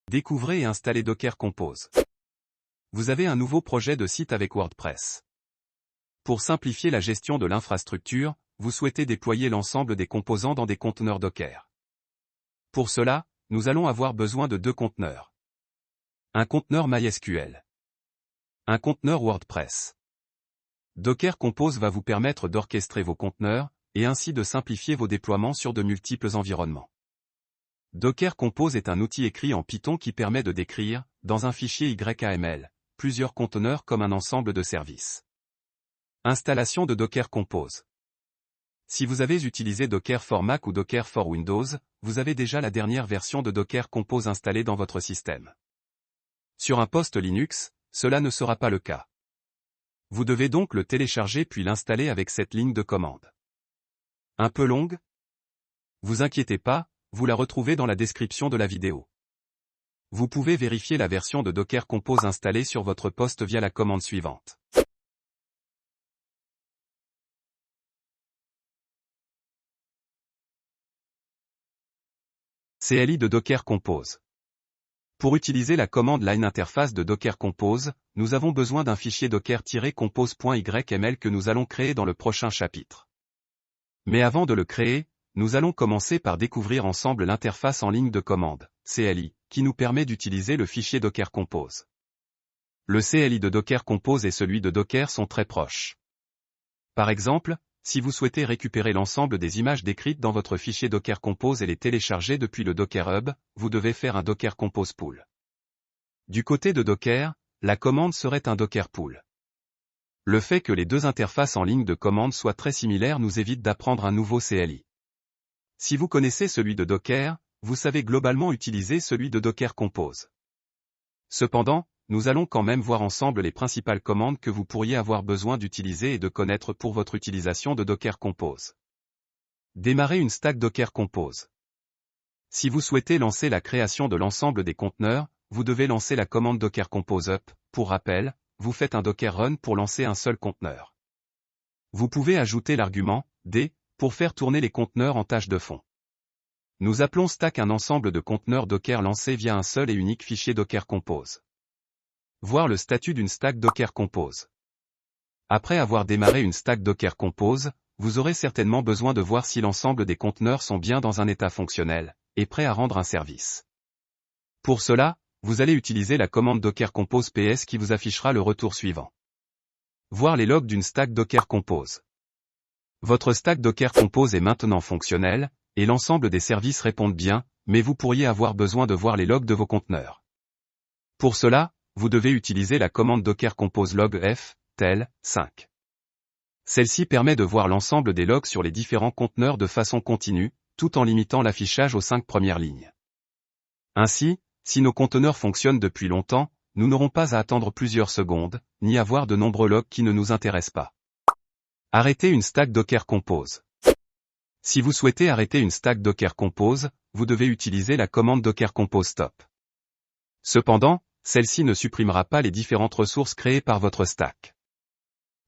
Découvrez et installez Docker Compose. Vous avez un nouveau projet de site avec WordPress. Pour simplifier la gestion de l'infrastructure, vous souhaitez déployer l'ensemble des composants dans des conteneurs Docker. Pour cela, nous allons avoir besoin de deux conteneurs. Un conteneur MySQL. Un conteneur WordPress. Docker Compose va vous permettre d'orchestrer vos conteneurs, et ainsi de simplifier vos déploiements sur de multiples environnements. Docker Compose est un outil écrit en Python qui permet de décrire, dans un fichier YAML, plusieurs conteneurs comme un ensemble de services. Installation de Docker Compose. Si vous avez utilisé Docker for Mac ou Docker for Windows, vous avez déjà la dernière version de Docker Compose installée dans votre système. Sur un poste Linux, cela ne sera pas le cas. Vous devez donc le télécharger puis l'installer avec cette ligne de commande. Un peu longue? Vous inquiétez pas, vous la retrouvez dans la description de la vidéo. Vous pouvez vérifier la version de Docker Compose installée sur votre poste via la commande suivante. CLI de Docker Compose. Pour utiliser la commande line interface de Docker Compose, nous avons besoin d'un fichier docker-compose.yml que nous allons créer dans le prochain chapitre. Mais avant de le créer, nous allons commencer par découvrir ensemble l'interface en ligne de commande, CLI, qui nous permet d'utiliser le fichier Docker Compose. Le CLI de Docker Compose et celui de Docker sont très proches. Par exemple, si vous souhaitez récupérer l'ensemble des images décrites dans votre fichier Docker Compose et les télécharger depuis le Docker Hub, vous devez faire un Docker Compose Pool. Du côté de Docker, la commande serait un Docker Pool. Le fait que les deux interfaces en ligne de commande soient très similaires nous évite d'apprendre un nouveau CLI. Si vous connaissez celui de Docker, vous savez globalement utiliser celui de Docker Compose. Cependant, nous allons quand même voir ensemble les principales commandes que vous pourriez avoir besoin d'utiliser et de connaître pour votre utilisation de Docker Compose. Démarrer une stack Docker Compose. Si vous souhaitez lancer la création de l'ensemble des conteneurs, vous devez lancer la commande Docker Compose up. Pour rappel, vous faites un Docker run pour lancer un seul conteneur. Vous pouvez ajouter l'argument D pour faire tourner les conteneurs en tâche de fond. Nous appelons stack un ensemble de conteneurs Docker lancés via un seul et unique fichier Docker Compose. Voir le statut d'une stack Docker Compose. Après avoir démarré une stack Docker Compose, vous aurez certainement besoin de voir si l'ensemble des conteneurs sont bien dans un état fonctionnel, et prêts à rendre un service. Pour cela, vous allez utiliser la commande Docker Compose PS qui vous affichera le retour suivant. Voir les logs d'une stack Docker Compose. Votre stack Docker Compose est maintenant fonctionnelle, et l'ensemble des services répondent bien, mais vous pourriez avoir besoin de voir les logs de vos conteneurs. Pour cela, vous devez utiliser la commande Docker Compose log f, tel, 5. Celle-ci permet de voir l'ensemble des logs sur les différents conteneurs de façon continue, tout en limitant l'affichage aux 5 premières lignes. Ainsi, si nos conteneurs fonctionnent depuis longtemps, nous n'aurons pas à attendre plusieurs secondes, ni à voir de nombreux logs qui ne nous intéressent pas. Arrêter une stack Docker Compose. Si vous souhaitez arrêter une stack Docker Compose, vous devez utiliser la commande Docker Compose stop. Cependant, celle-ci ne supprimera pas les différentes ressources créées par votre stack.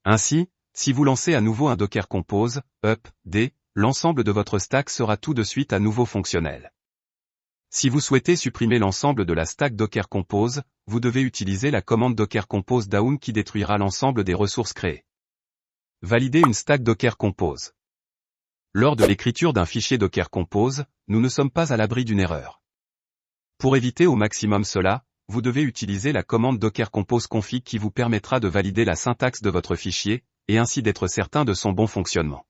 Ainsi, si vous lancez à nouveau un Docker Compose, up, d, l'ensemble de votre stack sera tout de suite à nouveau fonctionnel. Si vous souhaitez supprimer l'ensemble de la stack Docker Compose, vous devez utiliser la commande Docker Compose down qui détruira l'ensemble des ressources créées. Valider une stack Docker Compose. Lors de l'écriture d'un fichier Docker Compose, nous ne sommes pas à l'abri d'une erreur. Pour éviter au maximum cela, vous devez utiliser la commande Docker Compose config qui vous permettra de valider la syntaxe de votre fichier, et ainsi d'être certain de son bon fonctionnement.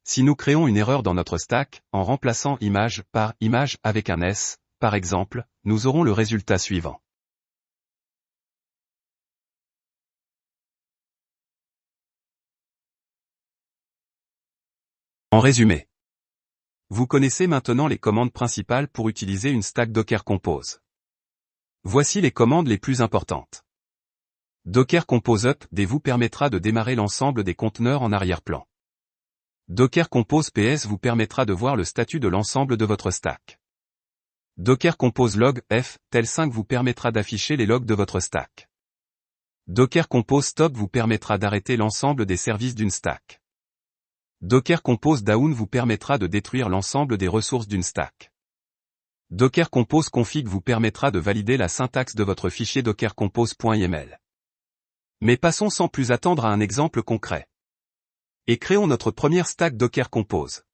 Si nous créons une erreur dans notre stack, en remplaçant image par image avec un S, par exemple, nous aurons le résultat suivant. En résumé, vous connaissez maintenant les commandes principales pour utiliser une stack Docker Compose. Voici les commandes les plus importantes. Docker Compose up d vous permettra de démarrer l'ensemble des conteneurs en arrière-plan. Docker Compose PS vous permettra de voir le statut de l'ensemble de votre stack. Docker Compose log f, tel 5 vous permettra d'afficher les logs de votre stack. Docker Compose stop vous permettra d'arrêter l'ensemble des services d'une stack. Docker Compose down vous permettra de détruire l'ensemble des ressources d'une stack. Docker Compose config vous permettra de valider la syntaxe de votre fichier dockercompose.yml. Mais passons sans plus attendre à un exemple concret. Et créons notre première stack Docker Compose.